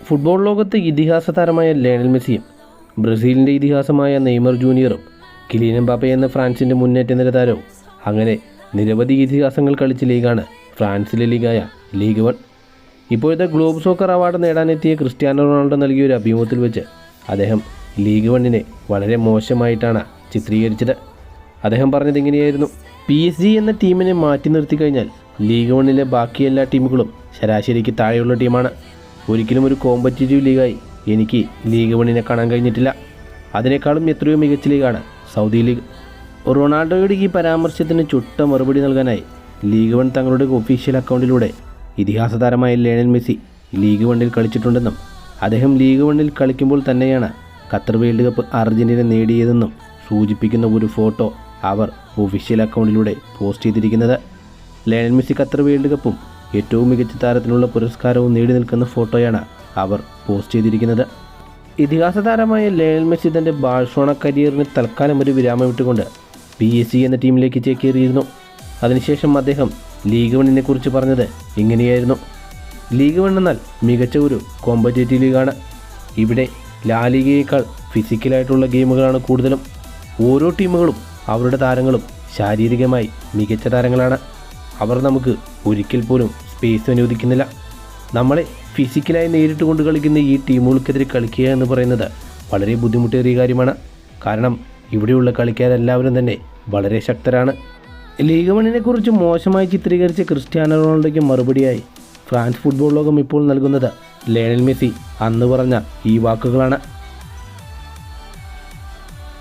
Football ലോകത്ത് ഇതിഹാസ താരമായ ലയണൽ മെസ്സിയും ബ്രസീലിൻ്റെ ഇതിഹാസമായ നെയ്മർ ജൂനിയറും കിലിയൻ എംബാപ്പെ എന്ന ഫ്രാൻസിൻ്റെ മുന്നേറ്റ നിര താരവും അങ്ങനെ നിരവധി ഇതിഹാസങ്ങൾ കളിച്ച ലീഗാണ് ഫ്രാൻസിലെ ലീഗായ ലീഗ് 1. ഇപ്പോഴത്തെ ഗ്ലോബ് സോക്കർ അവാർഡ് നേടാനെത്തിയ ക്രിസ്ത്യാനോ റൊണാൾഡോ നൽകിയ ഒരു അഭിമുഖത്തിൽ വെച്ച് അദ്ദേഹം ലീഗ് 1 വളരെ മോശമായിട്ടാണ് ചിത്രീകരിച്ചത്. അദ്ദേഹം പറഞ്ഞത് ഇങ്ങനെയായിരുന്നു: PSG എന്ന ടീമിനെ മാറ്റി നിർത്തി കഴിഞ്ഞാൽ ലീഗ് 1 ബാക്കി എല്ലാ ടീമുകളും ശരാശരിക്ക് താഴെയുള്ള ടീമാണ്. ഒരിക്കലും ഒരു കോമ്പറ്റീറ്റീവ് ലീഗായി എനിക്ക് ലീഗ് 1 കാണാൻ കഴിഞ്ഞിട്ടില്ല. അതിനേക്കാളും എത്രയോ മികച്ച ലീഗാണ് സൗദി ലീഗ്. റൊണാൾഡോയുടെ ഈ പരാമർശത്തിന് ചുട്ട മറുപടി നൽകാനായി ലീഗ് 1 തങ്ങളുടെ ഒഫീഷ്യൽ അക്കൗണ്ടിലൂടെ ഇതിഹാസ താരമായ ലയണൽ മെസ്സി ലീഗ് 1 കളിച്ചിട്ടുണ്ടെന്നും അദ്ദേഹം ലീഗ് 1 കളിക്കുമ്പോൾ തന്നെയാണ് ഖത്തർ വേൾഡ് കപ്പ് അർജൻറ്റീന നേടിയതെന്നും സൂചിപ്പിക്കുന്ന ഒരു ഫോട്ടോ അവർ ഒഫീഷ്യൽ അക്കൗണ്ടിലൂടെ പോസ്റ്റ് ചെയ്തിരിക്കുന്നത്. ലയണൽ മെസ്സി ഖത്തർ വേൾഡ് കപ്പും ഏറ്റവും മികച്ച താരത്തിനുള്ള പുരസ്കാരവും നേടി നിൽക്കുന്ന ഫോട്ടോയാണ് അവർ പോസ്റ്റ് ചെയ്തിരിക്കുന്നത്. ഇതിഹാസ താരമായ ലയണൽ മെസ്സി തൻ്റെ ബാഴ്സലോണ കരിയറിന് തൽക്കാലം ഒരു വിരാമമിട്ടുകൊണ്ട് PSG എന്ന ടീമിലേക്ക് ചേക്കേറിയിരുന്നു. അതിനുശേഷം അദ്ദേഹം ലീഗ് 1 കുറിച്ച് പറഞ്ഞത് ഇങ്ങനെയായിരുന്നു: ലീഗ് 1 എന്നാൽ മികച്ച ഒരു കോമ്പറ്റേറ്റീവ് ലീഗാണ്. ഇവിടെ ലാ ലീഗയേക്കാൾ ഫിസിക്കലായിട്ടുള്ള ഗെയിമുകളാണ് കൂടുതലും. ഓരോ ടീമുകളും അവരുടെ താരങ്ങളും ശാരീരികമായി മികച്ച താരങ്ങളാണ്. അവർ നമുക്ക് ഒരിക്കൽ പോലും സ്പേസ് അനുവദിക്കുന്നില്ല. നമ്മളെ ഫിസിക്കലായി നേരിട്ട് കൊണ്ട് കളിക്കുന്ന ഈ ടീമുകൾക്കെതിരെ കളിക്കുക എന്ന് പറയുന്നത് വളരെ ബുദ്ധിമുട്ടേറിയ കാര്യമാണ്. കാരണം ഇവിടെയുള്ള കളിക്കാരെല്ലാവരും തന്നെ വളരെ ശക്തരാണ്. ലീഗ് 1 കുറിച്ച് മോശമായി ചിത്രീകരിച്ച ക്രിസ്ത്യാനോ റൊണാൾഡോയ്ക്ക് മറുപടിയായി ഫ്രാൻസ് ഫുട്ബോൾ ലോകം ഇപ്പോൾ നൽകുന്നത് ലയണൽ മെസ്സി അന്ന് പറഞ്ഞ ഈ വാക്കുകളാണ്.